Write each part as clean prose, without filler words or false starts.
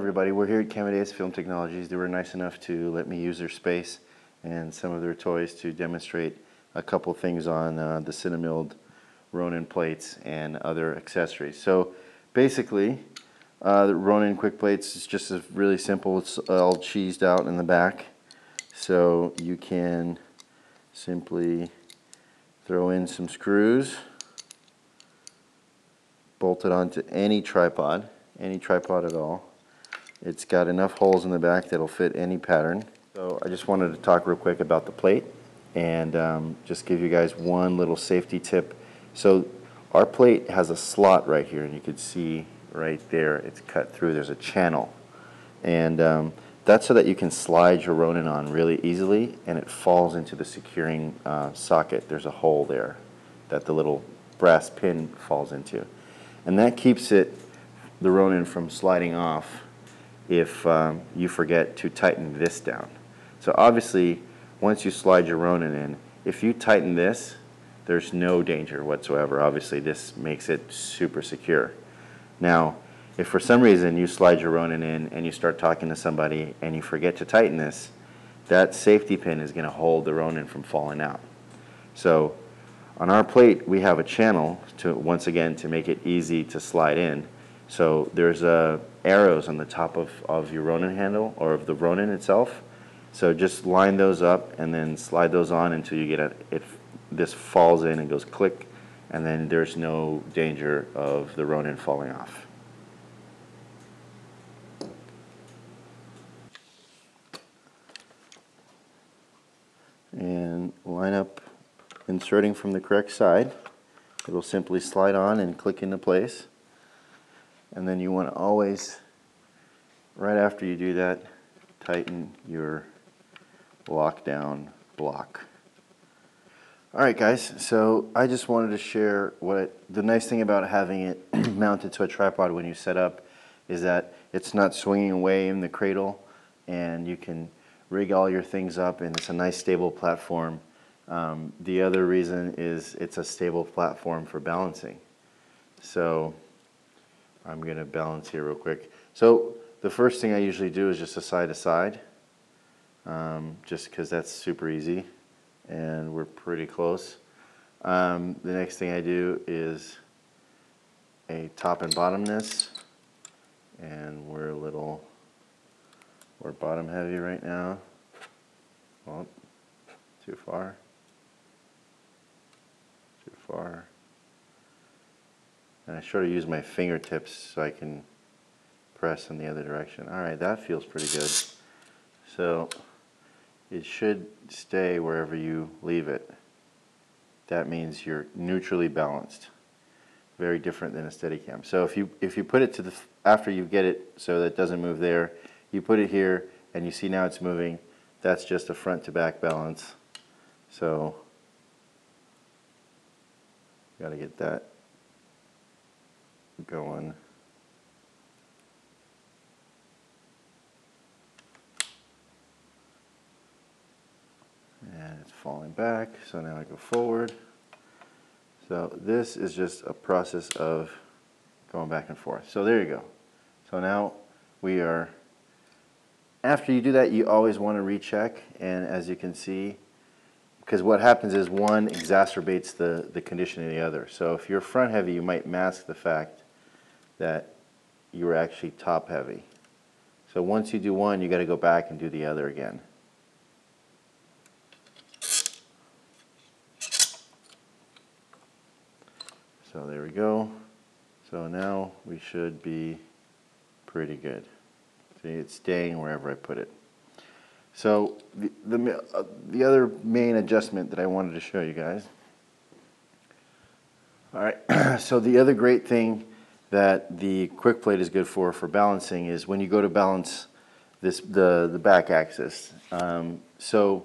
everybody, we're here at Camadeus Film Technologies. They were nice enough to let me use their space and some of their toys to demonstrate a couple things on the CineMilled Ronin plates and other accessories. So basically, the Ronin Quick Plates is just really simple. It's all cheesed out in the back, so you can simply throw in some screws, bolt it onto any tripod at all. It's got enough holes in the back that'll fit any pattern. So I just wanted to talk real quick about the plate and just give you guys one little safety tip. So our plate has a slot right here, and you can see right there it's cut through. There's a channel, and that's so that you can slide your Ronin on really easily, and it falls into the securing socket. There's a hole there that the little brass pin falls into, and that keeps the Ronin from sliding off if you forget to tighten this down. So obviously, once you slide your Ronin in, if you tighten this, there's no danger whatsoever. Obviously, this makes it super secure. Now, if for some reason you slide your Ronin in and you start talking to somebody and you forget to tighten this, that safety pin is going to hold the Ronin from falling out. So on our plate, we have a channel to, once again, to make it easy to slide in. So there's arrows on the top of your Ronin handle, or of the Ronin itself. So just line those up and then slide those on until you get this falls in and goes click, and then there's no danger of the Ronin falling off. And line up, inserting from the correct side. It'll simply slide on and click into place. And then you want to always, right after you do that, tighten your lockdown block. Alright guys, so I just wanted to share the nice thing about having it mounted to a tripod when you set up is that it's not swinging away in the cradle, and you can rig all your things up, and it's a nice stable platform. The other reason is it's a stable platform for balancing. So I'm going to balance here real quick. So the first thing I usually do is just a side to side, just because that's super easy and we're pretty close. The next thing I do is a top and bottom this, and we're bottom heavy right now. Well, too far. And I sort of use my fingertips so I can press in the other direction. Alright, that feels pretty good. So it should stay wherever you leave it. That means you're neutrally balanced. Very different than a steadicam. So if you put it to after you get it so that it doesn't move there, you put it here and you see now it's moving. That's just a front to back balance. So got to get that going. And it's falling back, so now I go forward. So this is just a process of going back and forth. So there you go. So now we are, after you do that, you always want to recheck, and as you can see, because what happens is one exacerbates the condition of the other. So if you're front heavy, you might mask the fact that you were actually top heavy. So once you do one, you got to go back and do the other again. So there we go. So now we should be pretty good. See, it's staying wherever I put it. So the other main adjustment that I wanted to show you guys. All right. So the other great thing that the quick plate is good for balancing is when you go to balance the back axis. So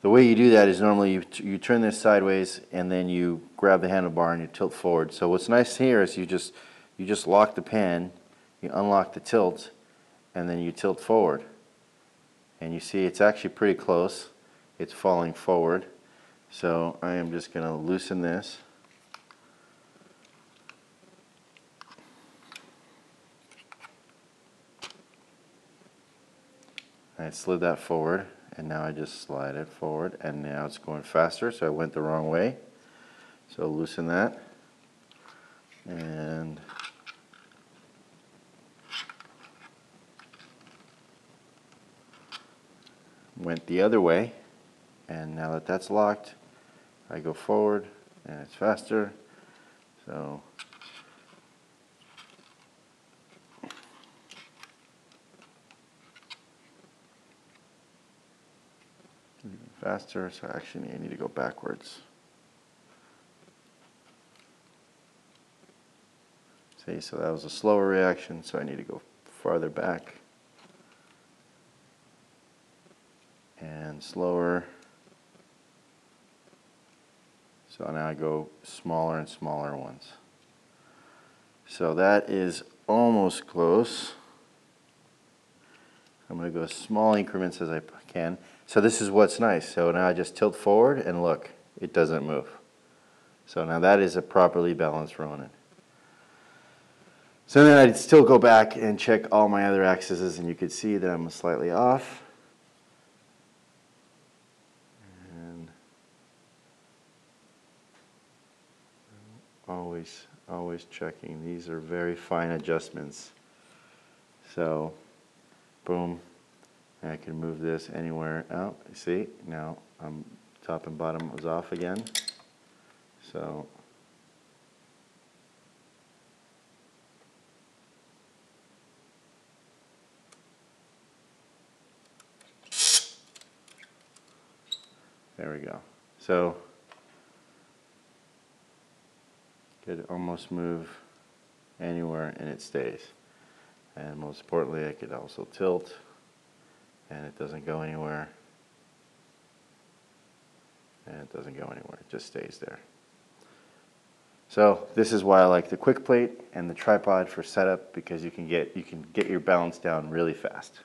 the way you do that is normally you turn this sideways and then you grab the handlebar and you tilt forward. So what's nice here is you just lock the pan, you unlock the tilt, and then you tilt forward. And you see it's actually pretty close. It's falling forward. So I am just going to loosen this. I slid that forward, and now I just slide it forward, and now it's going faster, so I went the wrong way. So loosen that, and went the other way, and now that that's locked, I go forward, and it's faster. So even faster, so actually I need to go backwards. See, so that was a slower reaction, so I need to go farther back. And slower. So now I go smaller and smaller ones. So that is almost close. I'm going to go as small increments as I can. So this is what's nice. So now I just tilt forward and look, it doesn't move. So now that is a properly balanced Ronin. So then I'd still go back and check all my other axes, and you could see that I'm slightly off. And always checking. These are very fine adjustments. So, boom. And I can move this anywhere. Oh, you see? Now top and bottom was off again. So there we go. So could almost move anywhere and it stays. And most importantly, I could also tilt and it doesn't go anywhere. And it doesn't go anywhere, it just stays there. So this is why I like the Quick Plate and the tripod for setup, because you can get your balance down really fast.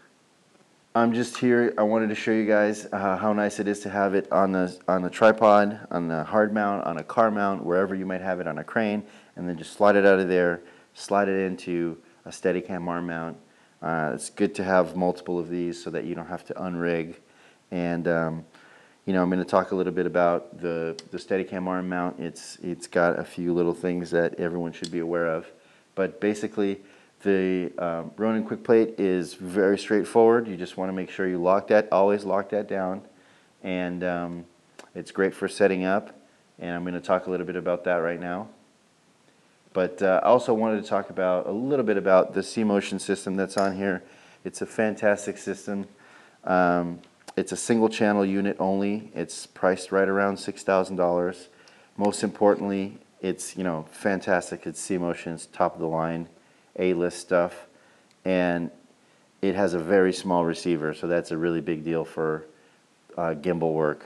I'm just here, I wanted to show you guys how nice it is to have it on the tripod, on the hard mount, on a car mount, wherever you might have it, on a crane, and then just slide it out of there, slide it into a steadicam arm mount. It's good to have multiple of these so that you don't have to unrig. And you know, I'm going to talk a little bit about the steadicam arm mount. It's got a few little things that everyone should be aware of, but basically the Ronin Quick Plate is very straightforward. You just want to make sure you always lock that down, and it's great for setting up, and I'm going to talk a little bit about that right now. But I also wanted to talk a little bit about the C-Motion system that's on here. It's a fantastic system. It's a single channel unit only. It's priced right around $6,000. Most importantly, it's fantastic. It's C-Motion. It's top of the line, A-list stuff, and it has a very small receiver, so that's a really big deal for gimbal work.